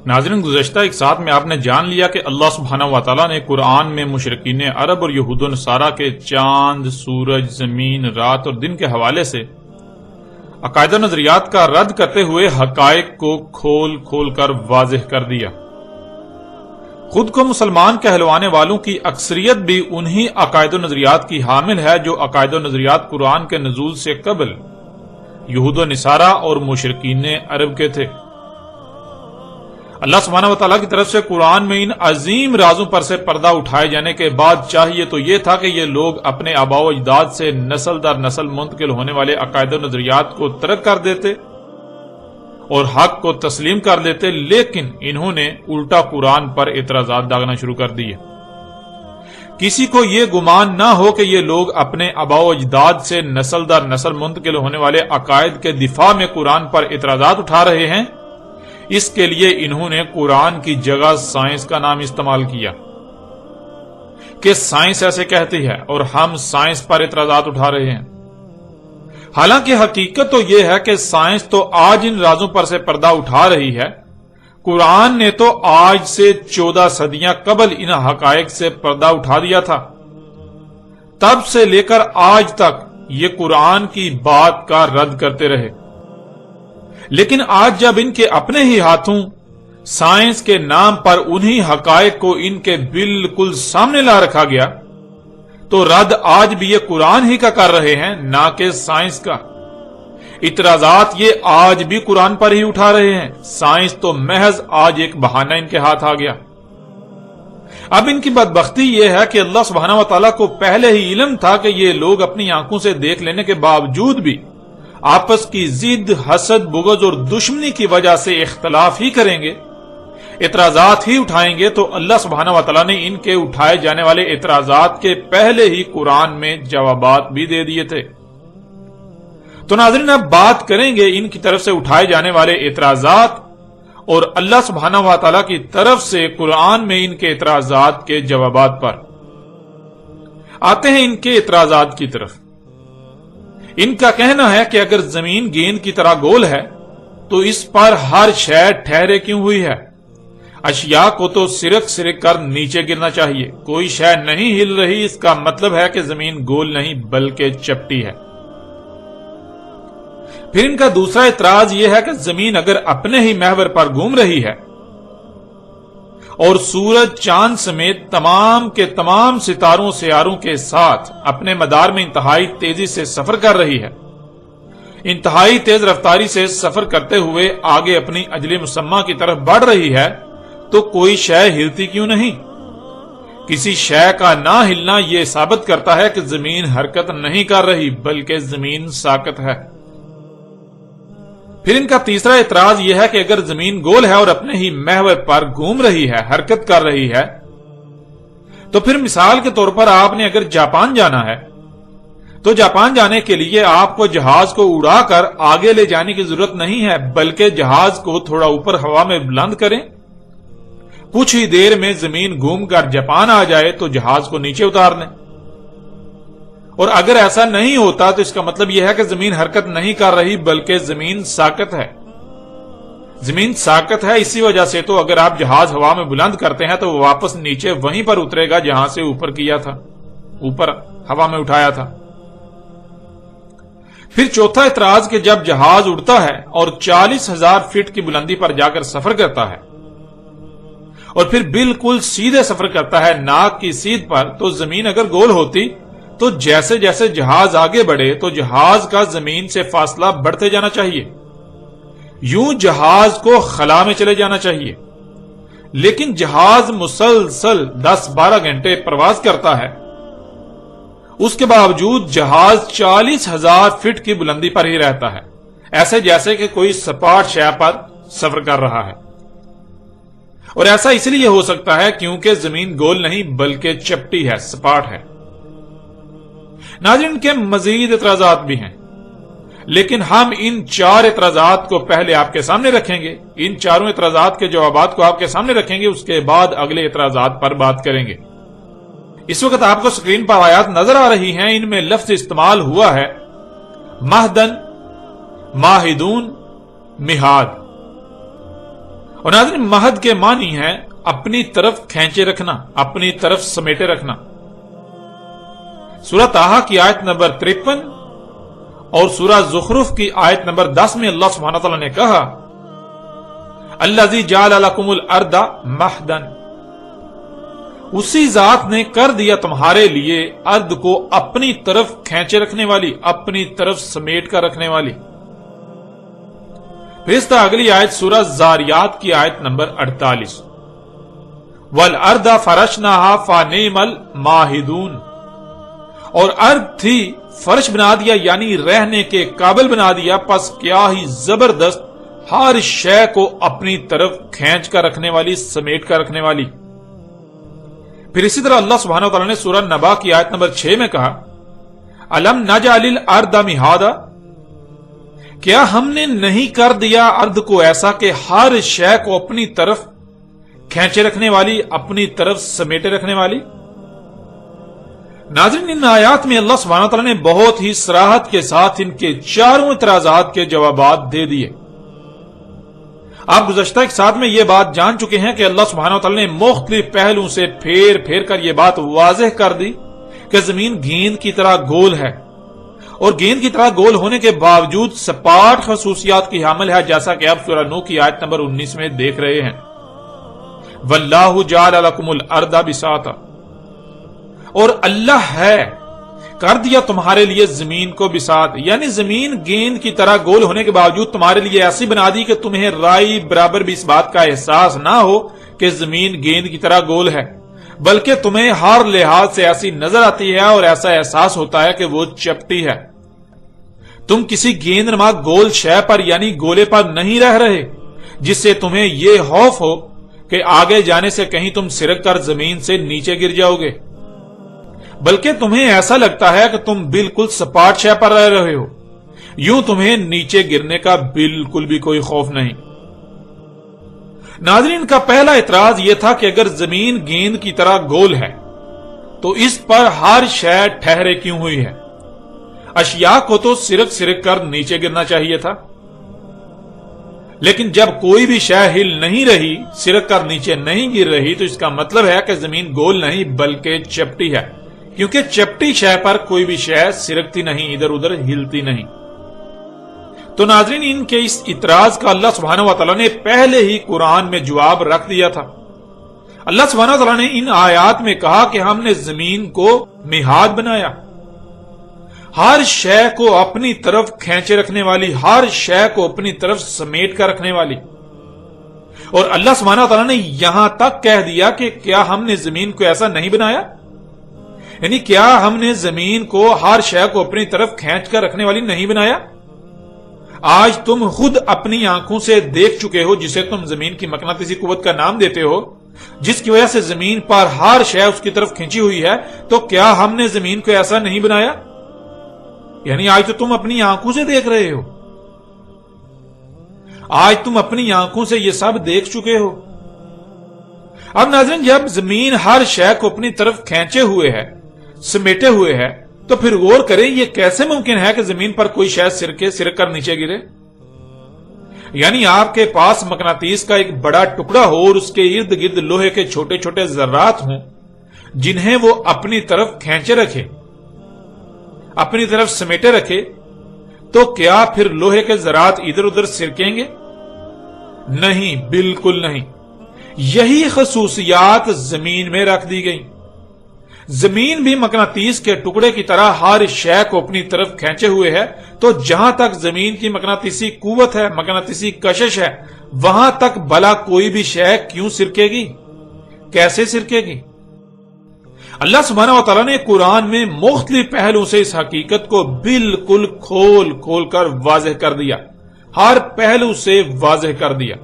ناظرین، گزشتہ ایک ساتھ میں آپ نے جان لیا کہ اللہ سبحانہ و تعالیٰ نے قرآن میں مشرکین عرب اور یہود و نصارہ کے چاند، سورج، زمین، رات اور دن کے حوالے سے عقائد و نظریات کا رد کرتے ہوئے حقائق کو کھول کھول کر واضح کر دیا۔ خود کو مسلمان کہلوانے والوں کی اکثریت بھی انہی عقائد و نظریات کی حامل ہے جو عقائد و نظریات قرآن کے نزول سے قبل یہود و نصارہ اور مشرکین عرب کے تھے۔ اللہ سبحانہ و تعالیٰ کی طرف سے قرآن میں ان عظیم رازوں پر سے پردہ اٹھائے جانے کے بعد چاہیے تو یہ تھا کہ یہ لوگ اپنے آباء و اجداد سے نسل در نسل منتقل ہونے والے عقائد و نظریات کو ترک کر دیتے اور حق کو تسلیم کر لیتے، لیکن انہوں نے الٹا قرآن پر اعتراضات داغنا شروع کر دیے۔ کسی کو یہ گمان نہ ہو کہ یہ لوگ اپنے آباء و اجداد سے نسل در نسل منتقل ہونے والے عقائد کے دفاع میں قرآن پر اعتراضات اٹھا رہے ہیں، اس کے لیے انہوں نے قرآن کی جگہ سائنس کا نام استعمال کیا کہ سائنس ایسے کہتی ہے اور ہم سائنس پر اعتراضات اٹھا رہے ہیں۔ حالانکہ حقیقت تو یہ ہے کہ سائنس تو آج ان رازوں پر سے پردہ اٹھا رہی ہے، قرآن نے تو آج سے 14 صدیاں قبل ان حقائق سے پردہ اٹھا دیا تھا۔ تب سے لے کر آج تک یہ قرآن کی بات کا رد کرتے رہے، لیکن آج جب ان کے اپنے ہی ہاتھوں سائنس کے نام پر انہی حقائق کو ان کے بالکل سامنے لا رکھا گیا تو رد آج بھی یہ قرآن ہی کا کر رہے ہیں، نہ کہ سائنس کا۔ اعتراضات یہ آج بھی قرآن پر ہی اٹھا رہے ہیں، سائنس تو محض آج ایک بہانہ ان کے ہاتھ آ گیا۔ اب ان کی بدبختی یہ ہے کہ اللہ سبحانہ و تعالیٰ کو پہلے ہی علم تھا کہ یہ لوگ اپنی آنکھوں سے دیکھ لینے کے باوجود بھی آپس کی ضد، حسد، بغض اور دشمنی کی وجہ سے اختلاف ہی کریں گے، اعتراضات ہی اٹھائیں گے، تو اللہ سبحانہ و تعالیٰ نے ان کے اٹھائے جانے والے اعتراضات کے پہلے ہی قرآن میں جوابات بھی دے دیے تھے۔ تو ناظرین، اب بات کریں گے ان کی طرف سے اٹھائے جانے والے اعتراضات اور اللہ سبحانہ و تعالیٰ کی طرف سے قرآن میں ان کے اعتراضات کے جوابات پر۔ آتے ہیں ان کے اعتراضات کی طرف۔ ان کا کہنا ہے کہ اگر زمین گیند کی طرح گول ہے تو اس پر ہر شے ٹھہرے کیوں ہوئی ہے؟ اشیاء کو تو سرک سرک کر نیچے گرنا چاہیے، کوئی شے نہیں ہل رہی، اس کا مطلب ہے کہ زمین گول نہیں بلکہ چپٹی ہے۔ پھر ان کا دوسرا اعتراض یہ ہے کہ زمین اگر اپنے ہی محور پر گھوم رہی ہے اور سورج، چاند سمیت تمام کے تمام ستاروں سیاروں کے ساتھ اپنے مدار میں انتہائی تیزی سے سفر کر رہی ہے، انتہائی تیز رفتاری سے سفر کرتے ہوئے آگے اپنی اجل مسمى کی طرف بڑھ رہی ہے، تو کوئی شے ہلتی کیوں نہیں؟ کسی شے کا نہ ہلنا یہ ثابت کرتا ہے کہ زمین حرکت نہیں کر رہی بلکہ زمین ساکت ہے۔ پھر ان کا تیسرا اعتراض یہ ہے کہ اگر زمین گول ہے اور اپنے ہی محور پر گھوم رہی ہے، حرکت کر رہی ہے، تو پھر مثال کے طور پر آپ نے اگر جاپان جانا ہے تو جاپان جانے کے لیے آپ کو جہاز کو اڑا کر آگے لے جانے کی ضرورت نہیں ہے، بلکہ جہاز کو تھوڑا اوپر ہوا میں بلند کریں، کچھ ہی دیر میں زمین گھوم کر جاپان آ جائے تو جہاز کو نیچے اتار لیں۔ اور اگر ایسا نہیں ہوتا تو اس کا مطلب یہ ہے کہ زمین حرکت نہیں کر رہی بلکہ زمین ساکت ہے۔ زمین ساکت ہے، اسی وجہ سے تو اگر آپ جہاز ہوا میں بلند کرتے ہیں تو وہ واپس نیچے وہیں پر اترے گا جہاں سے اوپر کیا تھا، اوپر ہوا میں اٹھایا تھا۔ پھر چوتھا اعتراض کہ جب جہاز اڑتا ہے اور 40,000 فٹ کی بلندی پر جا کر سفر کرتا ہے اور پھر بالکل سیدھے سفر کرتا ہے ناک کی سیدھ پر، تو زمین اگر گول ہوتی تو جیسے جیسے جہاز آگے بڑھے تو جہاز کا زمین سے فاصلہ بڑھتے جانا چاہیے، یوں جہاز کو خلا میں چلے جانا چاہیے، لیکن جہاز مسلسل 10-12 گھنٹے پرواز کرتا ہے، اس کے باوجود جہاز 40,000 فٹ کی بلندی پر ہی رہتا ہے، ایسے جیسے کہ کوئی سپاٹ شے پر سفر کر رہا ہے۔ اور ایسا اس لیے ہو سکتا ہے کیونکہ زمین گول نہیں بلکہ چپٹی ہے، سپاٹ ہے۔ ناظرین، کے مزید اعتراضات بھی ہیں، لیکن ہم ان 4 اعتراضات کو پہلے آپ کے سامنے رکھیں گے، ان چاروں اعتراضات کے جوابات کو آپ کے سامنے رکھیں گے، اس کے بعد اگلے اعتراضات پر بات کریں گے۔ اس وقت آپ کو سکرین پر آیات نظر آ رہی ہیں، ان میں لفظ استعمال ہوا ہے مہدن، ماہدون، مہاد، اور ناظرین مہد کے معنی ہے اپنی طرف کھینچے رکھنا، اپنی طرف سمیٹے رکھنا۔ سورہ طٰہٰ کی آیت نمبر 53 اور سورہ زخرف کی آیت نمبر 10 میں اللہ سبحانہ وتعالی نے کہا الذی جعل لکم الارض مہدا، اسی ذات نے کر دیا تمہارے لیے ارض کو اپنی طرف کھینچے رکھنے والی، اپنی طرف سمیٹ کر رکھنے والی۔ پھر اس طرح اگلی آیت سورہ زاریات کی آیت نمبر 48 والارض فرشناها فنعم الماہدون، اور ارض تھی فرش بنا دیا یعنی رہنے کے قابل بنا دیا، پس کیا ہی زبردست ہر شے کو اپنی طرف کھینچ کر رکھنے والی، سمیٹ کر رکھنے والی۔ پھر اسی طرح اللہ سبحانہ وتعالی نے سورہ نبا کی آیت نمبر 6 میں کہا الم نجعل الارض مہادا، کیا ہم نے نہیں کر دیا ارض کو ایسا کہ ہر شے کو اپنی طرف کھینچے رکھنے والی، اپنی طرف سمیٹے رکھنے والی۔ ناظرین ان آیات میں اللہ سبحانہ وتعالی نے بہت ہی صراحت کے ساتھ ان کے چاروں اعتراضات کے جوابات دے دیے۔ آپ گزشتہ ایک ساتھ میں یہ بات جان چکے ہیں کہ اللہ سبحانہ وتعالی نے مختلف پہلوؤں سے پھیر پھیر کر یہ بات واضح کر دی کہ زمین گیند کی طرح گول ہے، اور گیند کی طرح گول ہونے کے باوجود سپاٹ خصوصیات کی حامل ہے، جیسا کہ آپ سورہ نوح کی آیت نمبر 19 میں دیکھ رہے ہیں واللہ جعل لکم الارض بساطا، اور اللہ ہے کر دیا تمہارے لیے زمین کو بساط، یعنی زمین گیند کی طرح گول ہونے کے باوجود تمہارے لیے ایسی بنا دی کہ تمہیں رائی برابر بھی اس بات کا احساس نہ ہو کہ زمین گیند کی طرح گول ہے، بلکہ تمہیں ہر لحاظ سے ایسی نظر آتی ہے اور ایسا احساس ہوتا ہے کہ وہ چپٹی ہے۔ تم کسی گیند نما گول شے پر یعنی گولے پر نہیں رہ رہے جس سے تمہیں یہ خوف ہو کہ آگے جانے سے کہیں تم سرک کر زمین سے نیچے گر جاؤ گے، بلکہ تمہیں ایسا لگتا ہے کہ تم بالکل سپاٹ شے پر رہ رہے ہو، یوں تمہیں نیچے گرنے کا بالکل بھی کوئی خوف نہیں۔ ناظرین کا پہلا اعتراض یہ تھا کہ اگر زمین گیند کی طرح گول ہے تو اس پر ہر شے ٹھہرے کیوں ہوئی ہے؟ اشیاء کو تو سرک سرک کر نیچے گرنا چاہیے تھا، لیکن جب کوئی بھی شے ہل نہیں رہی، سرک کر نیچے نہیں گر رہی، تو اس کا مطلب ہے کہ زمین گول نہیں بلکہ چپٹی ہے، کیونکہ چپٹی شے پر کوئی بھی شے سرکتی نہیں، ادھر ادھر ہلتی نہیں۔ تو ناظرین ان کے اس اعتراض کا اللہ سبحانہ وتعالی نے پہلے ہی قرآن میں جواب رکھ دیا تھا۔ اللہ سبحانہ وتعالی نے ان آیات میں کہا کہ ہم نے زمین کو مہاد بنایا، ہر شے کو اپنی طرف کھینچے رکھنے والی، ہر شے کو اپنی طرف سمیٹ کر رکھنے والی۔ اور اللہ سبحانہ وتعالی نے یہاں تک کہہ دیا کہ کیا ہم نے زمین کو ایسا نہیں بنایا، یعنی کیا ہم نے زمین کو ہر شے کو اپنی طرف کھینچ کر رکھنے والی نہیں بنایا؟ آج تم خود اپنی آنکھوں سے دیکھ چکے ہو، جسے تم زمین کی مقناطیسی قوت کا نام دیتے ہو، جس کی وجہ سے زمین پر ہر شے اس کی طرف کھینچی ہوئی ہے، تو کیا ہم نے زمین کو ایسا نہیں بنایا؟ یعنی آج تو تم اپنی آنکھوں سے دیکھ رہے ہو، آج تم اپنی آنکھوں سے یہ سب دیکھ چکے ہو۔ اب ناظرین جب زمین ہر شے کو اپنی طرف کھینچے ہوئے ہے، سمیٹے ہوئے ہے، تو پھر غور کریں یہ کیسے ممکن ہے کہ زمین پر کوئی شے سرک کر نیچے گرے؟ یعنی آپ کے پاس مقناطیس کا ایک بڑا ٹکڑا ہو اور اس کے ارد گرد لوہے کے چھوٹے چھوٹے ذرات ہوں جنہیں وہ اپنی طرف کھینچے رکھے، اپنی طرف سمیٹے رکھے، تو کیا پھر لوہے کے ذرات ادھر ادھر سرکیں گے؟ نہیں، بالکل نہیں۔ یہی خصوصیات زمین میں رکھ دی گئی۔ زمین بھی مقناطیس کے ٹکڑے کی طرح ہر شے کو اپنی طرف کھینچے ہوئے ہے، تو جہاں تک زمین کی مقناطیسی قوت ہے، مقناطیسی کشش ہے، وہاں تک بھلا کوئی بھی شے کیوں سرکے گی؟ کیسے سرکے گی؟ اللہ سبحانہ وتعالی نے قرآن میں مختلف پہلوؤں سے اس حقیقت کو بالکل کھول کھول کر واضح کر دیا، ہر پہلو سے واضح کر دیا۔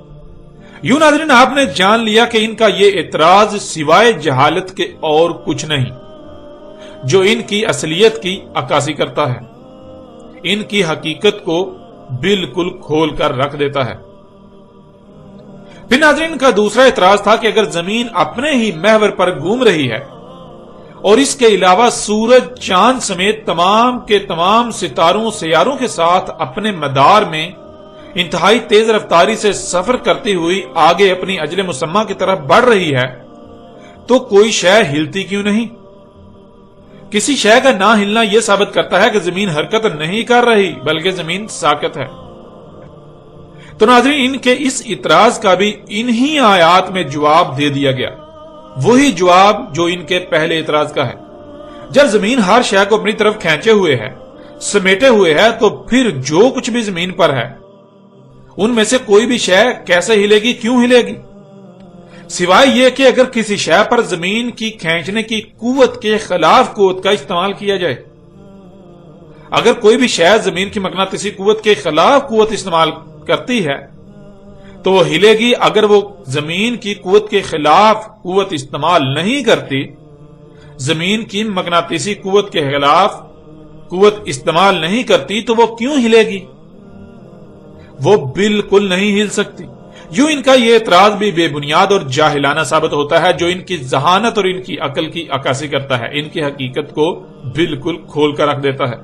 یوں ناظرین آپ نے جان لیا کہ ان کا یہ اعتراض سوائے جہالت کے اور کچھ نہیں، جو ان کی اصلیت کی عکاسی کرتا ہے، ان کی حقیقت کو بالکل کھول کر رکھ دیتا ہے۔ پھر ناظرین کا دوسرا اعتراض تھا کہ اگر زمین اپنے ہی محور پر گھوم رہی ہے اور اس کے علاوہ سورج، چاند سمیت تمام کے تمام ستاروں سیاروں کے ساتھ اپنے مدار میں انتہائی تیز رفتاری سے سفر کرتی ہوئی آگے اپنی اجل مسمہ کی طرف بڑھ رہی ہے تو کوئی شے ہلتی کیوں نہیں؟ کسی شے کا نہ ہلنا یہ ثابت کرتا ہے کہ زمین حرکت نہیں کر رہی بلکہ زمین ساکت ہے۔ تو ناظرین، ان کے اس اعتراض کا بھی انہی آیات میں جواب دے دیا گیا، وہی جواب جو ان کے پہلے اعتراض کا ہے۔ جب زمین ہر شے کو اپنی طرف کھینچے ہوئے ہے، سمیٹے ہوئے ہے، تو پھر جو کچھ بھی زمین پر ہے ان میں سے کوئی بھی شے کیسے ہلے گی، کیوں ہلے گی؟ سوائے یہ کہ اگر کسی شے پر زمین کی کھینچنے کی قوت کے خلاف قوت کا استعمال کیا جائے۔ اگر کوئی بھی شے زمین کی مقناطیسی قوت کے خلاف قوت استعمال کرتی ہے تو وہ ہلے گی۔ اگر وہ زمین کی قوت کے خلاف قوت استعمال نہیں کرتی، زمین کی مقناطیسی قوت کے خلاف قوت استعمال نہیں کرتی، تو وہ کیوں ہلے گی؟ وہ بالکل نہیں ہل سکتی۔ یوں ان کا یہ اعتراض بھی بے بنیاد اور جاہلانہ ثابت ہوتا ہے، جو ان کی ذہانت اور ان کی عقل کی عکاسی کرتا ہے، ان کی حقیقت کو بالکل کھول کر رکھ دیتا ہے۔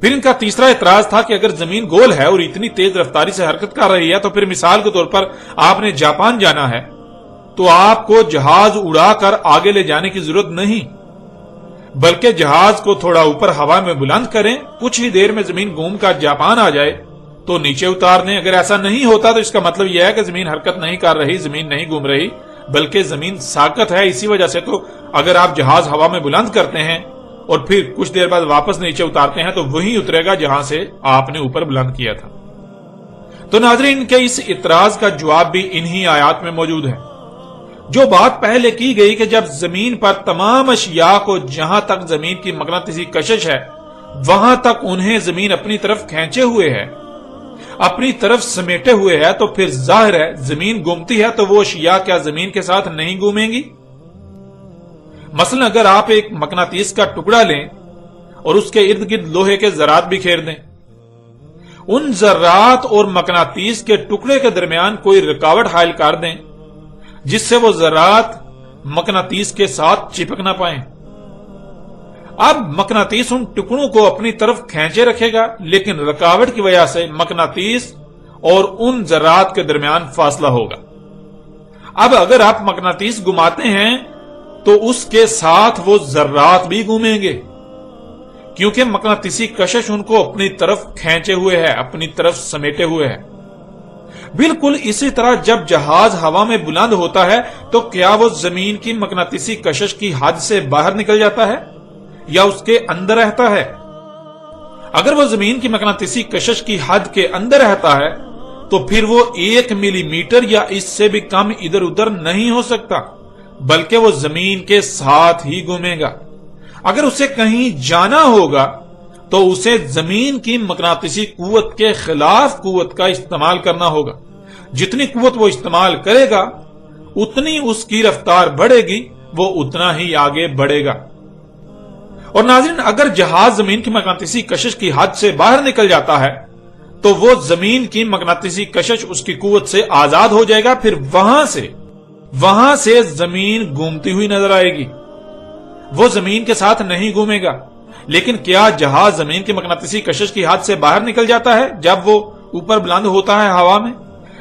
پھر ان کا تیسرا اعتراض تھا کہ اگر زمین گول ہے اور اتنی تیز رفتاری سے حرکت کر رہی ہے تو پھر مثال کے طور پر آپ نے جاپان جانا ہے تو آپ کو جہاز اڑا کر آگے لے جانے کی ضرورت نہیں، بلکہ جہاز کو تھوڑا اوپر ہوا میں بلند کریں، کچھ ہی دیر میں زمین گھوم کر جاپان آ جائے تو نیچے اتار دیں۔ اگر ایسا نہیں ہوتا تو اس کا مطلب یہ ہے کہ زمین حرکت نہیں کر رہی، زمین نہیں گھوم رہی بلکہ زمین ساکت ہے۔ اسی وجہ سے تو اگر آپ جہاز ہوا میں بلند کرتے ہیں اور پھر کچھ دیر بعد واپس نیچے اتارتے ہیں تو وہی اترے گا جہاں سے آپ نے اوپر بلند کیا تھا۔ تو ناظرین، کے اس اعتراض کا جواب بھی انہی آیات میں موجود ہے۔ جو بات پہلے کی گئی کہ جب زمین پر تمام اشیاء کو جہاں تک زمین کی مقناطیسی کشش ہے وہاں تک انہیں زمین اپنی طرف کھینچے ہوئے ہے، اپنی طرف سمیٹے ہوئے ہے، تو پھر ظاہر ہے زمین گھومتی ہے تو وہ اشیاء کیا زمین کے ساتھ نہیں گھومیں گی؟ مثلا اگر آپ ایک مقناطیس کا ٹکڑا لیں اور اس کے ارد گرد لوہے کے ذرات بکھیر دیں، ان ذرات اور مقناطیس کے ٹکڑے کے درمیان کوئی رکاوٹ حائل کر دیں جس سے وہ ذرات مقناطیس کے ساتھ چپک نہ پائیں۔ اب مقناطیس ان ٹکڑوں کو اپنی طرف کھینچے رکھے گا، لیکن رکاوٹ کی وجہ سے مقناطیس اور ان ذرات کے درمیان فاصلہ ہوگا۔ اب اگر آپ مقناطیس گھماتے ہیں تو اس کے ساتھ وہ ذرات بھی گھومیں گے، کیونکہ مقناطیسی کشش ان کو اپنی طرف کھینچے ہوئے ہے، اپنی طرف سمیٹے ہوئے ہے۔ بالکل اسی طرح جب جہاز ہوا میں بلند ہوتا ہے تو کیا وہ زمین کی مقناطیسی کشش کی حد سے باہر نکل جاتا ہے یا اس کے اندر رہتا ہے؟ اگر وہ زمین کی مقناطیسی کشش کی حد کے اندر رہتا ہے تو پھر وہ 1 ملی میٹر یا اس سے بھی کم ادھر ادھر نہیں ہو سکتا، بلکہ وہ زمین کے ساتھ ہی گھومے گا۔ اگر اسے کہیں جانا ہوگا تو اسے زمین کی مقناطیسی قوت کے خلاف قوت کا استعمال کرنا ہوگا۔ جتنی قوت وہ استعمال کرے گا اتنی اس کی رفتار بڑھے گی، وہ اتنا ہی آگے بڑھے گا۔ اور ناظرین، اگر جہاز زمین کی مقناطیسی کشش کی حد سے باہر نکل جاتا ہے تو وہ زمین کی مقناطیسی کشش اس کی قوت سے آزاد ہو جائے گا، پھر وہاں سے زمین گھومتی ہوئی نظر آئے گی، وہ زمین کے ساتھ نہیں گھومے گا۔ لیکن کیا جہاز زمین کی مقناطیسی کشش کی حد سے باہر نکل جاتا ہے جب وہ اوپر بلند ہوتا ہے ہوا میں،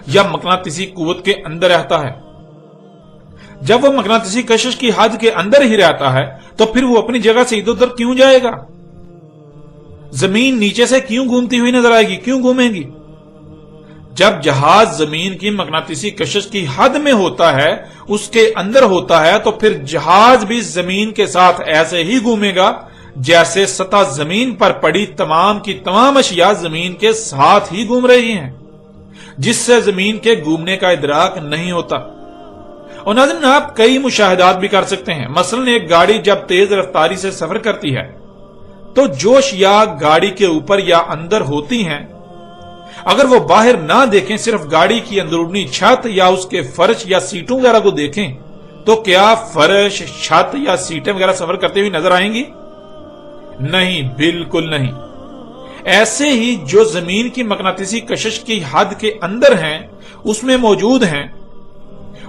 یا مقناطیسی قوت کے اندر رہتا ہے؟ جب وہ مقناطیسی کشش کی حد کے اندر ہی رہتا ہے تو پھر وہ اپنی جگہ سے ادھر ادھر کیوں جائے گا؟ زمین نیچے سے کیوں گھومتی ہوئی نظر آئے گی، کیوں گھومے گی؟ جب جہاز زمین کی مقناطیسی کشش کی حد میں ہوتا ہے، اس کے اندر ہوتا ہے، تو پھر جہاز بھی زمین کے ساتھ ایسے ہی گھومے گا جیسے سطح زمین پر پڑی تمام کی تمام اشیاء زمین کے ساتھ ہی گھوم رہی ہیں، جس سے زمین کے گھومنے کا ادراک نہیں ہوتا۔ اور ناظرین، آپ کئی مشاہدات بھی کر سکتے ہیں۔ مثلا ایک گاڑی جب تیز رفتاری سے سفر کرتی ہے تو جو اشیاء گاڑی کے اوپر یا اندر ہوتی ہیں، اگر وہ باہر نہ دیکھیں، صرف گاڑی کی اندرونی چھت یا اس کے فرش یا سیٹوں وغیرہ کو دیکھیں، تو کیا فرش، چھت یا سیٹیں وغیرہ سفر کرتے ہوئی نظر آئیں گی؟ نہیں، بالکل نہیں۔ ایسے ہی جو زمین کی مقناطیسی کشش کی حد کے اندر ہیں، اس میں موجود ہیں،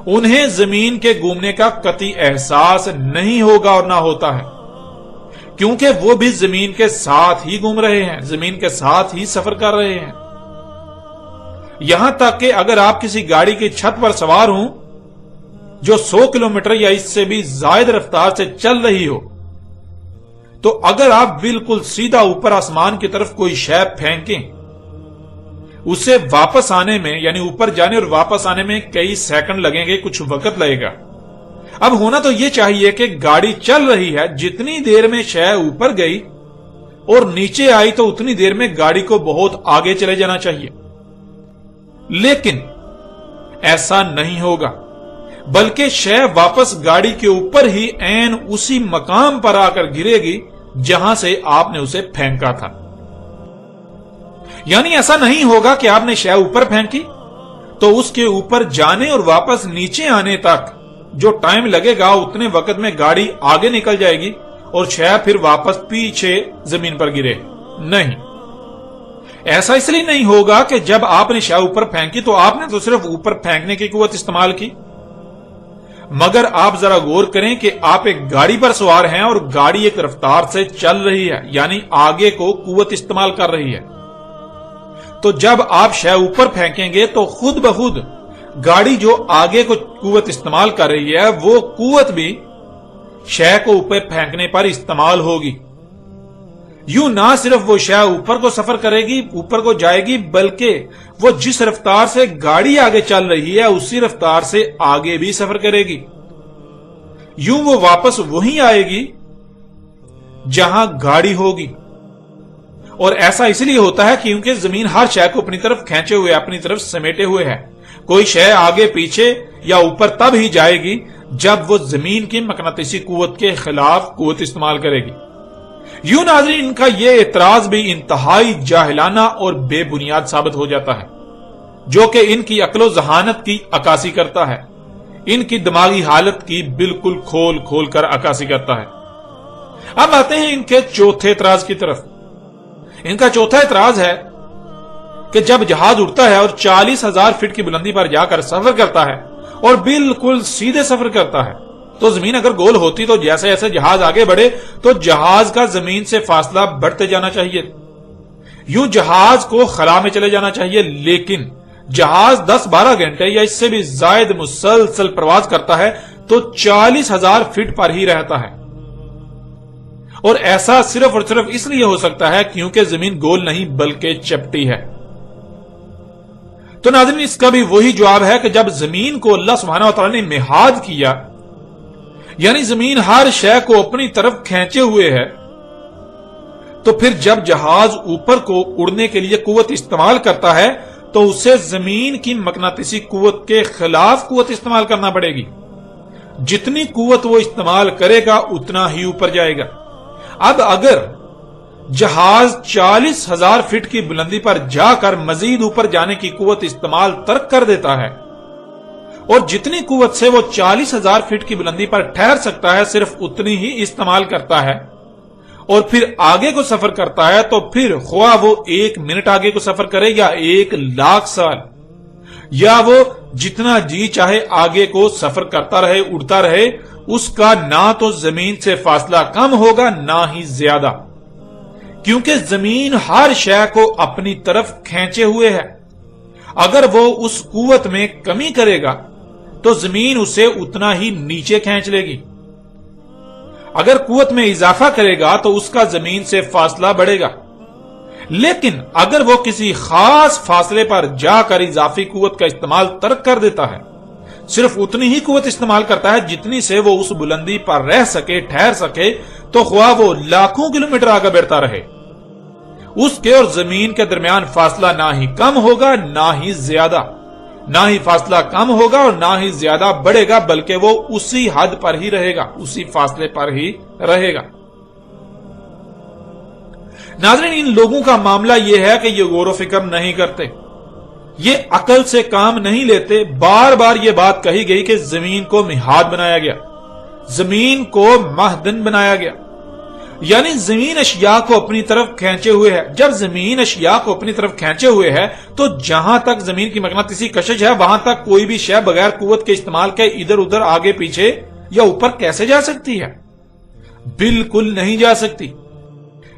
انہیں زمین کے گھومنے کا قطعی احساس نہیں ہوگا اور نہ ہوتا ہے، کیونکہ وہ بھی زمین کے ساتھ ہی گھوم رہے ہیں، زمین کے ساتھ ہی سفر کر رہے ہیں۔ یہاں تک کہ اگر آپ کسی گاڑی کی چھت پر سوار ہوں جو 100 کلومیٹر یا اس سے بھی زائد رفتار سے چل رہی ہو، تو اگر آپ بالکل سیدھا اوپر آسمان کی طرف کوئی شے پھینکیں، اسے واپس آنے میں، یعنی اوپر جانے اور واپس آنے میں کئی سیکنڈ لگیں گے، کچھ وقت لگے گا۔ اب ہونا تو یہ چاہیے کہ گاڑی چل رہی ہے، جتنی دیر میں شے اوپر گئی اور نیچے آئی تو اتنی دیر میں گاڑی کو بہت آگے چلے جانا چاہیے، لیکن ایسا نہیں ہوگا، بلکہ شے واپس گاڑی کے اوپر ہی عین اسی مقام پر آ کر گرے گی جہاں سے آپ نے اسے پھینکا تھا۔ یعنی ایسا نہیں ہوگا کہ آپ نے شے اوپر پھینکی تو اس کے اوپر جانے اور واپس نیچے آنے تک جو ٹائم لگے گا اتنے وقت میں گاڑی آگے نکل جائے گی اور شے پھر واپس پیچھے زمین پر گرے۔ نہیں، ایسا اس لیے نہیں ہوگا کہ جب آپ نے شے اوپر پھینکی تو آپ نے تو صرف اوپر پھینکنے کی قوت استعمال کی، مگر آپ ذرا غور کریں کہ آپ ایک گاڑی پر سوار ہیں اور گاڑی ایک رفتار سے چل رہی ہے، یعنی آگے کو قوت استعمال کر رہی ہے۔ تو جب آپ شے اوپر پھینکیں گے تو خود بخود گاڑی جو آگے کو قوت استعمال کر رہی ہے وہ قوت بھی شے کو اوپر پھینکنے پر استعمال ہوگی۔ یوں نہ صرف وہ شے اوپر کو سفر کرے گی، اوپر کو جائے گی، بلکہ وہ جس رفتار سے گاڑی آگے چل رہی ہے اسی رفتار سے آگے بھی سفر کرے گی۔ یوں وہ واپس وہیں آئے گی جہاں گاڑی ہوگی۔ اور ایسا اس لیے ہوتا ہے کیونکہ زمین ہر شے کو اپنی طرف کھینچے ہوئے، اپنی طرف سمیٹے ہوئے ہے۔ کوئی شے آگے پیچھے یا اوپر تب ہی جائے گی جب وہ زمین کی مقناطیسی قوت کے خلاف قوت استعمال کرے گی۔ یوں ناظرین، ان کا یہ اعتراض بھی انتہائی جاہلانہ اور بے بنیاد ثابت ہو جاتا ہے، جو کہ ان کی عقل و ذہانت کی عکاسی کرتا ہے، ان کی دماغی حالت کی بالکل کھول کھول کر عکاسی کرتا ہے۔ اب آتے ہیں ان کے چوتھے اعتراض کی طرف۔ ان کا چوتھا اعتراض ہے کہ جب جہاز اڑتا ہے اور 40,000 فٹ کی بلندی پر جا کر سفر کرتا ہے اور بالکل سیدھے سفر کرتا ہے تو زمین اگر گول ہوتی تو جیسے جیسے جہاز آگے بڑھے تو جہاز کا زمین سے فاصلہ بڑھتے جانا چاہیے، یوں جہاز کو خلا میں چلے جانا چاہیے، لیکن جہاز 10-12 گھنٹے یا اس سے بھی زائد مسلسل پرواز کرتا ہے تو 40,000 فٹ پر ہی رہتا ہے۔ اور ایسا صرف اور صرف اس لیے ہو سکتا ہے کیونکہ زمین گول نہیں بلکہ چپٹی ہے۔ تو ناظرین، اس کا بھی وہی جواب ہے کہ جب زمین کو اللہ سبحانہ و تعالی نے مہاد کیا، یعنی زمین ہر شے کو اپنی طرف کھینچے ہوئے ہے، تو پھر جب جہاز اوپر کو اڑنے کے لیے قوت استعمال کرتا ہے تو اسے زمین کی مقناطیسی قوت کے خلاف قوت استعمال کرنا پڑے گی۔ جتنی قوت وہ استعمال کرے گا اتنا ہی اوپر جائے گا۔ اب اگر جہاز 40,000 فٹ کی بلندی پر جا کر مزید اوپر جانے کی قوت استعمال ترک کر دیتا ہے اور جتنی قوت سے وہ 40,000 فٹ کی بلندی پر ٹھہر سکتا ہے صرف اتنی ہی استعمال کرتا ہے اور پھر آگے کو سفر کرتا ہے، تو پھر خواہ وہ 1 منٹ آگے کو سفر کرے یا 1,00,000 سال، یا وہ جتنا جی چاہے آگے کو سفر کرتا رہے، اڑتا رہے، اس کا نہ تو زمین سے فاصلہ کم ہوگا نہ ہی زیادہ، کیونکہ زمین ہر شے کو اپنی طرف کھینچے ہوئے ہے۔ اگر وہ اس قوت میں کمی کرے گا تو زمین اسے اتنا ہی نیچے کھینچ لے گی، اگر قوت میں اضافہ کرے گا تو اس کا زمین سے فاصلہ بڑھے گا، لیکن اگر وہ کسی خاص فاصلے پر جا کر اضافی قوت کا استعمال ترک کر دیتا ہے، صرف اتنی ہی قوت استعمال کرتا ہے جتنی سے وہ اس بلندی پر رہ سکے، ٹھہر سکے، تو خواہ وہ لاکھوں کلومیٹر آگے بڑھتا رہے، اس کے اور زمین کے درمیان فاصلہ نہ ہی کم ہوگا نہ ہی زیادہ، نہ ہی فاصلہ کم ہوگا اور نہ ہی زیادہ بڑھے گا، بلکہ وہ اسی حد پر ہی رہے گا، اسی فاصلے پر ہی رہے گا۔ ناظرین، ان لوگوں کا معاملہ یہ ہے کہ یہ غور و فکر نہیں کرتے، یہ عقل سے کام نہیں لیتے۔ بار بار یہ بات کہی گئی کہ زمین کو مہاد بنایا گیا، زمین کو مہدن بنایا گیا، یعنی زمین اشیاء کو اپنی طرف کھینچے ہوئے ہے۔ جب زمین اشیاء کو اپنی طرف کھینچے ہوئے ہے تو جہاں تک زمین کی مقناطیسی کشش ہے وہاں تک کوئی بھی شے بغیر قوت کے استعمال کے ادھر ادھر آگے پیچھے یا اوپر کیسے جا سکتی ہے؟ بالکل نہیں جا سکتی۔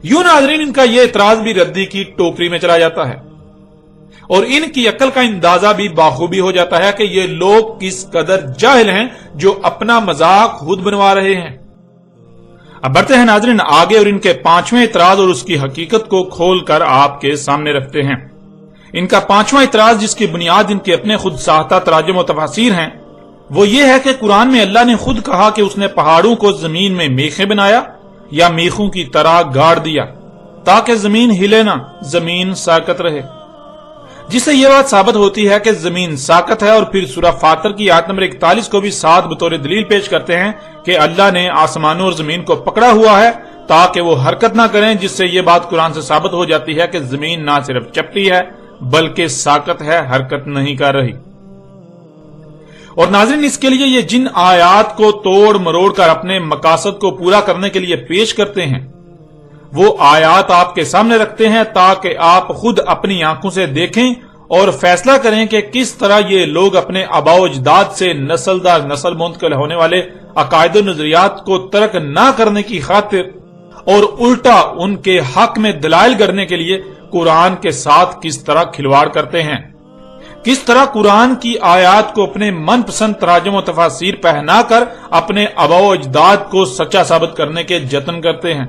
یوں ناظرین، ان کا یہ اعتراض بھی ردی کی ٹوکری میں چلا جاتا ہے اور ان کی عقل کا اندازہ بھی باخوبی ہو جاتا ہے کہ یہ لوگ کس قدر جاہل ہیں جو اپنا مذاق خود بنوا رہے ہیں۔ اب بڑھتے ہیں ناظرین آگے اور ان کے پانچویں اعتراض اور اس کی حقیقت کو کھول کر آپ کے سامنے رکھتے ہیں۔ ان کا پانچواں اعتراض، جس کی بنیاد ان کے اپنے خود ساختہ تراجم و تفاسیر ہیں، وہ یہ ہے کہ قرآن میں اللہ نے خود کہا کہ اس نے پہاڑوں کو زمین میں میخیں بنایا یا میخوں کی طرح گاڑ دیا تاکہ زمین ہلے نہ، زمین ساکت رہے، جس سے یہ بات ثابت ہوتی ہے کہ زمین ساکت ہے۔ اور پھر سورہ فاطر کی آیت نمبر 41 کو بھی ساتھ بطور دلیل پیش کرتے ہیں کہ اللہ نے آسمانوں اور زمین کو پکڑا ہوا ہے تاکہ وہ حرکت نہ کریں، جس سے یہ بات قرآن سے ثابت ہو جاتی ہے کہ زمین نہ صرف چپٹی ہے بلکہ ساکت ہے، حرکت نہیں کر رہی۔ اور ناظرین اس کے لیے یہ جن آیات کو توڑ مروڑ کر اپنے مقاصد کو پورا کرنے کے لیے پیش کرتے ہیں، وہ آیات آپ کے سامنے رکھتے ہیں تاکہ آپ خود اپنی آنکھوں سے دیکھیں اور فیصلہ کریں کہ کس طرح یہ لوگ اپنے آباء و اجداد سے نسل در نسل منتقل ہونے والے عقائد و نظریات کو ترک نہ کرنے کی خاطر اور الٹا ان کے حق میں دلائل گڑھنے کے لیے قرآن کے ساتھ کس طرح کھلواڑ کرتے ہیں، کس طرح قرآن کی آیات کو اپنے من پسند تراجم و تفاسیر پہنا کر اپنے آباء و اجداد کو سچا ثابت کرنے کے جتن کرتے ہیں۔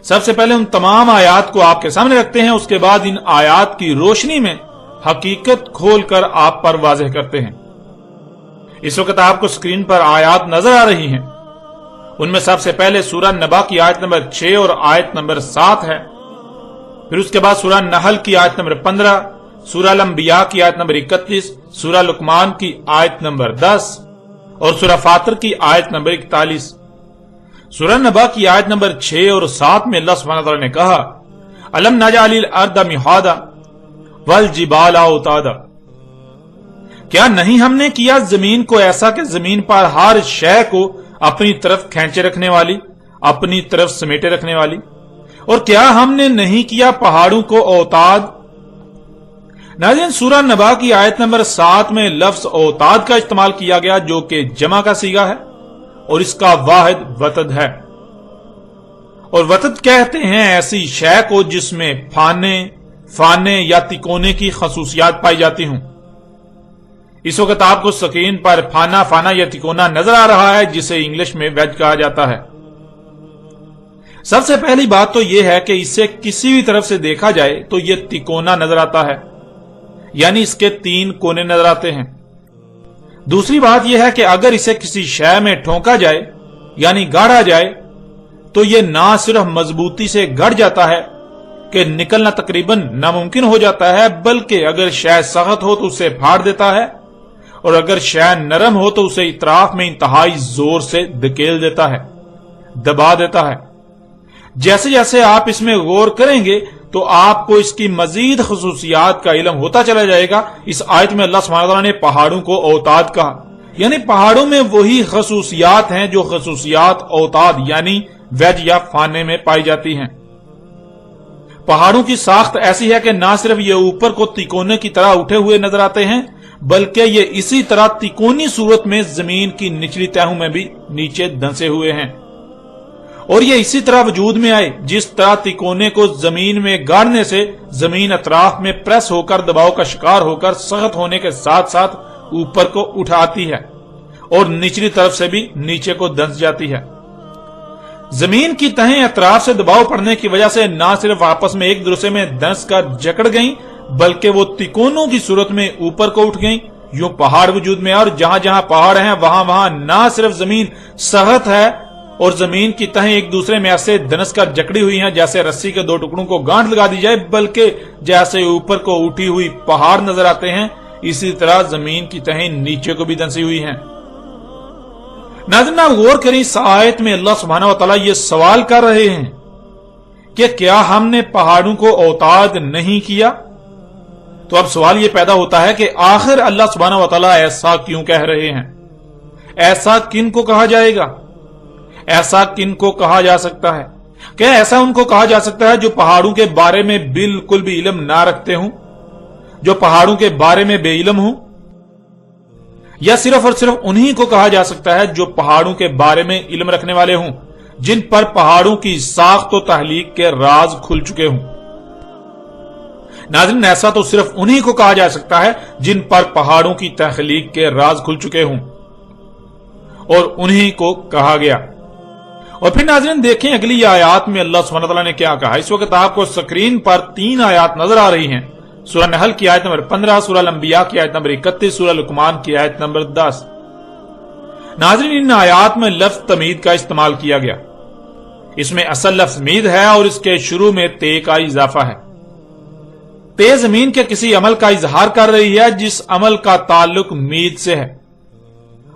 سب سے پہلے ان تمام آیات کو آپ کے سامنے رکھتے ہیں، اس کے بعد ان آیات کی روشنی میں حقیقت کھول کر آپ پر واضح کرتے ہیں۔ اس وقت آپ کو سکرین پر آیات نظر آ رہی ہیں، ان میں سب سے پہلے سورہ نبا کی آیت نمبر 6 اور آیت نمبر 7 ہے، پھر اس کے بعد سورہ نحل کی آیت نمبر 15، سورہ الانبیاء کی آیت نمبر 31، سورہ لقمان کی آیت نمبر 10 اور سورہ فاطر کی آیت نمبر 41۔ سورہ نبا کی آیت نمبر 6 اور 7 میں اللہ سبحانہ وتعالی نے کہا الم نجعل الارض مہادا والجبال اوتادا، کیا نہیں ہم نے کیا زمین کو ایسا کہ زمین پر ہر شے کو اپنی طرف کھینچے رکھنے والی، اپنی طرف سمیٹے رکھنے والی، اور کیا ہم نے نہیں کیا پہاڑوں کو اوتاد۔ ناظرین سورہ نبا کی آیت نمبر 7 میں لفظ اوتاد کا استعمال کیا گیا جو کہ جمع کا صیغہ ہے اور اس کا واحد وتد ہے، اور وتد کہتے ہیں ایسی شے کو جس میں فانے یا تکونے کی خصوصیات پائی جاتی ہوں۔ اس وقت آپ کو سکرین پر فانا یا تکونا نظر آ رہا ہے، جسے انگلش میں ویج کہا جاتا ہے۔ سب سے پہلی بات تو یہ ہے کہ اسے کسی بھی طرف سے دیکھا جائے تو یہ تکونا نظر آتا ہے، یعنی اس کے 3 کونے نظر آتے ہیں۔ دوسری بات یہ ہے کہ اگر اسے کسی شے میں ٹھونکا جائے یعنی گاڑا جائے تو یہ نہ صرف مضبوطی سے گڑ جاتا ہے کہ نکلنا تقریباً ناممکن ہو جاتا ہے، بلکہ اگر شے سخت ہو تو اسے پھاڑ دیتا ہے، اور اگر شے نرم ہو تو اسے اطراف میں انتہائی زور سے دھکیل دیتا ہے، دبا دیتا ہے۔ جیسے جیسے آپ اس میں غور کریں گے تو آپ کو اس کی مزید خصوصیات کا علم ہوتا چلا جائے گا۔ اس آیت میں اللہ سبحانہ وتعالی نے پہاڑوں کو اوتاد کہا، یعنی پہاڑوں میں وہی خصوصیات ہیں جو خصوصیات اوتاد یعنی ویج یا فانے میں پائی جاتی ہیں۔ پہاڑوں کی ساخت ایسی ہے کہ نہ صرف یہ اوپر کو تکونے کی طرح اٹھے ہوئے نظر آتے ہیں، بلکہ یہ اسی طرح تکونی صورت میں زمین کی نچلی تہوں میں بھی نیچے دھنسے ہوئے ہیں، اور یہ اسی طرح وجود میں آئے جس طرح تکونے کو زمین میں گاڑنے سے زمین اطراف میں پریس ہو کر دباؤ کا شکار ہو کر سخت ہونے کے ساتھ ساتھ اوپر کو اٹھاتی ہے اور نچلی طرف سے بھی نیچے کو دھنس جاتی ہے۔ زمین کی تہیں اطراف سے دباؤ پڑنے کی وجہ سے نہ صرف آپس میں ایک دوسرے میں دھنس کر جکڑ گئیں، بلکہ وہ تکونوں کی صورت میں اوپر کو اٹھ گئیں۔ یوں پہاڑ وجود میں، اور جہاں جہاں پہاڑ ہیں وہاں نہ صرف زمین سخت ہے اور زمین کی تہیں ایک دوسرے میں ایسے دھنس کر جکڑی ہوئی ہیں جیسے رسی کے 2 ٹکڑوں کو گانٹھ لگا دی جائے، بلکہ جیسے اوپر کو اٹھی ہوئی پہاڑ نظر آتے ہیں اسی طرح زمین کی تہیں نیچے کو بھی دھنسی ہوئی ہیں۔ ناظرین آپ غور کریں، اس آیت میں اللہ سبحانہ وتعالی یہ سوال کر رہے ہیں کہ کیا ہم نے پہاڑوں کو اوتاد نہیں کیا؟ تو اب سوال یہ پیدا ہوتا ہے کہ آخر اللہ سبحانہ وتعالی ایسا کیوں کہہ رہے ہیں؟ ایسا کن کو کہا جائے گا؟ ایسا کن کو کہا جا سکتا ہے؟ کیا ایسا ان کو کہا جا سکتا ہے جو پہاڑوں کے بارے میں بالکل بھی علم نہ رکھتے ہوں، جو پہاڑوں کے بارے میں بے علم ہوں؟ یا صرف اور صرف انہی کو کہا جا سکتا ہے جو پہاڑوں کے بارے میں علم رکھنے والے ہوں، جن پر پہاڑوں کی ساخت و تخلیق کے راز کھل چکے ہوں؟ ناظرین ایسا تو صرف انہی کو کہا جا سکتا ہے جن پر پہاڑوں کی تخلیق کے راز کھل چکے ہوں، اور انہی کو کہا گیا۔ اور پھر ناظرین دیکھیں اگلی آیات میں اللہ سبحانہ وتعالی نے کیا کہا۔ اس وقت آپ کو اسکرین پر 3 آیات نظر آ رہی ہیں، سورہ نحل کی آیت نمبر 15، سورہ الانبیاء کی آیت نمبر 31، سورہ لقمان کی آیت نمبر 10۔ ناظرین ان آیات میں لفظ تمہید کا استعمال کیا گیا۔ اس میں اصل لفظ مید ہے اور اس کے شروع میں تے کا اضافہ ہے۔ تے زمین کے کسی عمل کا اظہار کر رہی ہے جس عمل کا تعلق مید سے ہے،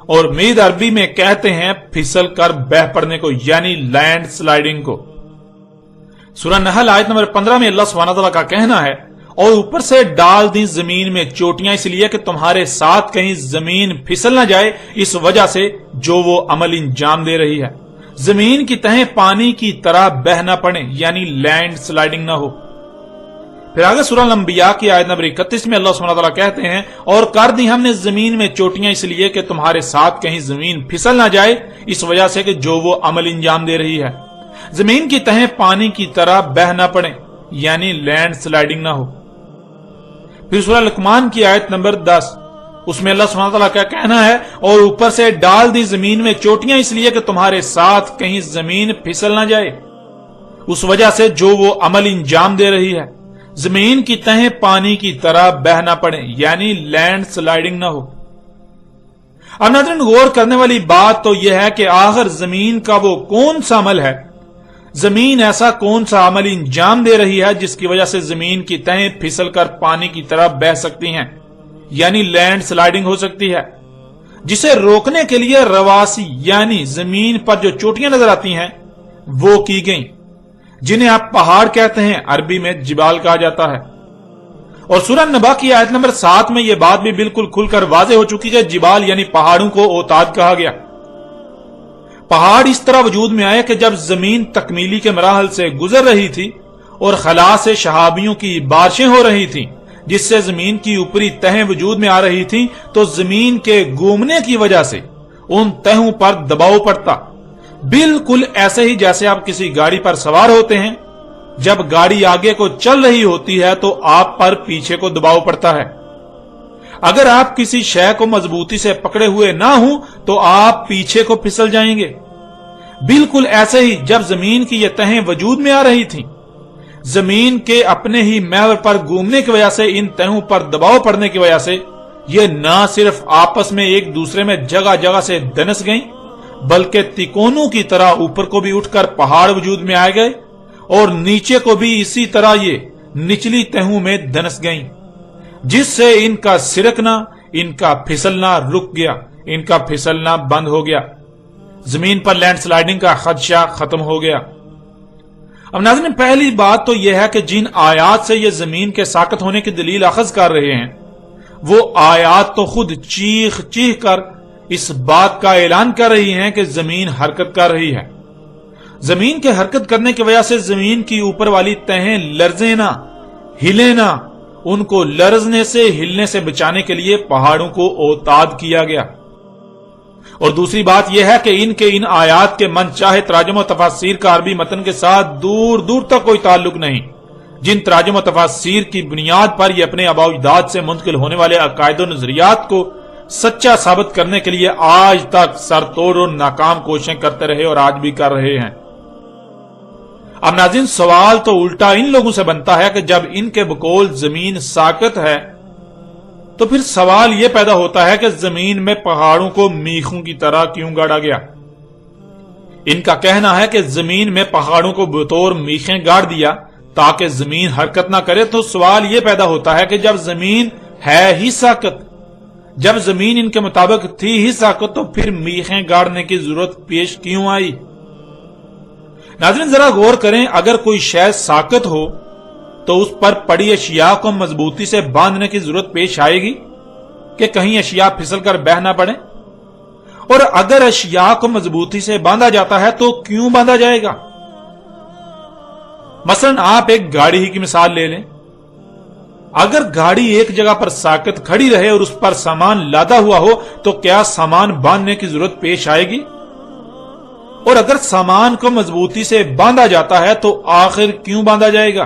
اور مید عربی میں کہتے ہیں پھسل کر بہ پڑنے کو، یعنی لینڈ سلائیڈنگ کو۔ سورہ نحل آیت نمبر 15 میں اللہ سبحانہ وتعالی کا کہنا ہے، اور اوپر سے ڈال دی زمین میں چوٹیاں اس لیے کہ تمہارے ساتھ کہیں زمین پھسل نہ جائے، اس وجہ سے جو وہ عمل انجام دے رہی ہے۔ زمین کی تہیں پانی کی طرح بہ نہ پڑے، یعنی لینڈ سلائیڈنگ نہ ہو۔ پھر آگے سورہ الانبیاء کی آیت نمبر 31 میں اللہ سبحانہ وتعالی کہتے ہیں، اور کر دی ہم نے زمین میں چوٹیاں اس لیے کہ تمہارے ساتھ کہیں زمین پھسل نہ جائے، اس وجہ سے کہ جو وہ عمل انجام دے رہی ہے۔ زمین کی تہیں پانی کی طرح بہ نہ پڑے، یعنی لینڈ سلائیڈنگ نہ ہو۔ پھر سورہ لقمان کی آیت نمبر 10، اس میں اللہ سبحانہ وتعالی کا کہنا ہے، اور اوپر سے ڈال دی زمین میں چوٹیاں اس لیے کہ تمہارے ساتھ کہیں زمین پھسل نہ جائے، اس وجہ سے جو وہ عمل انجام دے رہی ہے۔ زمین کی تہیں پانی کی طرح بہ نہ پڑے، یعنی لینڈ سلائیڈنگ نہ ہو۔ اب ناظرین غور کرنے والی بات تو یہ ہے کہ آخر زمین کا وہ کون سا عمل ہے، زمین ایسا کون سا عمل انجام دے رہی ہے جس کی وجہ سے زمین کی تہیں پھسل کر پانی کی طرح بہ سکتی ہیں، یعنی لینڈ سلائیڈنگ ہو سکتی ہے، جسے روکنے کے لیے رواسی یعنی زمین پر جو چوٹیاں نظر آتی ہیں وہ کی گئیں، جنہیں آپ پہاڑ کہتے ہیں، عربی میں جبال کہا جاتا ہے۔ اور سورہ نبا کی آیت نمبر 7 میں یہ بات بھی بالکل کھل کر واضح ہو چکی کہ جبال یعنی پہاڑوں کو اوتاد کہا گیا۔ پہاڑ اس طرح وجود میں آئے کہ جب زمین تکمیلی کے مراحل سے گزر رہی تھی اور خلا سے شہابیوں کی بارشیں ہو رہی تھیں، جس سے زمین کی اوپری تہیں وجود میں آ رہی تھیں، تو زمین کے گھومنے کی وجہ سے ان تہوں پر دباؤ پڑتا، بالکل ایسے ہی جیسے آپ کسی گاڑی پر سوار ہوتے ہیں، جب گاڑی آگے کو چل رہی ہوتی ہے تو آپ پر پیچھے کو دباؤ پڑتا ہے۔ اگر آپ کسی شے کو مضبوطی سے پکڑے ہوئے نہ ہوں تو آپ پیچھے کو پھسل جائیں گے۔ بالکل ایسے ہی جب زمین کی یہ تہیں وجود میں آ رہی تھیں، زمین کے اپنے ہی محور پر گھومنے کی وجہ سے ان تہوں پر دباؤ پڑنے کی وجہ سے یہ نہ صرف آپس میں ایک دوسرے میں جگہ جگہ سے دنس گئیں، بلکہ تکونوں کی طرح اوپر کو بھی اٹھ کر پہاڑ وجود میں آئے گئے، اور نیچے کو بھی اسی طرح یہ نچلی تہوں میں دنس گئیں، جس سے ان کا سرکنا، ان کا پھسلنا رک گیا، ان کا پھسلنا بند ہو گیا، زمین پر لینڈ سلائیڈنگ کا خدشہ ختم ہو گیا۔ اب ناظرین پہلی بات تو یہ ہے کہ جن آیات سے یہ زمین کے ساکت ہونے کی دلیل اخذ کر رہے ہیں، وہ آیات تو خود چیخ چیخ کر اس بات کا اعلان کر رہی ہیں کہ زمین حرکت کر رہی ہے۔ زمین کے حرکت کرنے کی وجہ سے زمین کی اوپر والی تہیں لرزیں نہ، ہلیں نہ، ان کو لرزنے سے ہلنے سے بچانے کے لیے پہاڑوں کو اوتاد کیا گیا۔ اور دوسری بات یہ ہے کہ ان آیات کے من چاہے تراجم و تفاسیر کا عربی متن کے ساتھ دور دور تک کوئی تعلق نہیں، جن تراجم و تفاسیر کی بنیاد پر یہ اپنے آباء و اجداد سے منتقل ہونے والے عقائد و نظریات کو سچا ثابت کرنے کے لیے آج تک سر توڑ اور ناکام کوششیں کرتے رہے اور آج بھی کر رہے ہیں۔ اب ناظرین سوال تو الٹا ان لوگوں سے بنتا ہے کہ جب ان کے بقول زمین ساکت ہے تو پھر سوال یہ پیدا ہوتا ہے کہ زمین میں پہاڑوں کو میخوں کی طرح کیوں گاڑا گیا۔ ان کا کہنا ہے کہ زمین میں پہاڑوں کو بطور میخیں گاڑ دیا تاکہ زمین حرکت نہ کرے، تو سوال یہ پیدا ہوتا ہے کہ جب زمین ہے ہی ساکت، جب زمین ان کے مطابق تھی ہی ساکت، تو پھر میخیں گاڑنے کی ضرورت پیش کیوں آئی؟ ناظرین ذرا غور کریں، اگر کوئی شے ساکت ہو تو اس پر پڑی اشیاء کو مضبوطی سے باندھنے کی ضرورت پیش آئے گی کہ کہیں اشیاء پھسل کر بہ نہ پڑیں؟ اور اگر اشیاء کو مضبوطی سے باندھا جاتا ہے تو کیوں باندھا جائے گا؟ مثلا آپ ایک گاڑی ہی کی مثال لے لیں، اگر گاڑی ایک جگہ پر ساکت کھڑی رہے اور اس پر سامان لادا ہوا ہو تو کیا سامان باندھنے کی ضرورت پیش آئے گی؟ اور اگر سامان کو مضبوطی سے باندھا جاتا ہے تو آخر کیوں باندھا جائے گا؟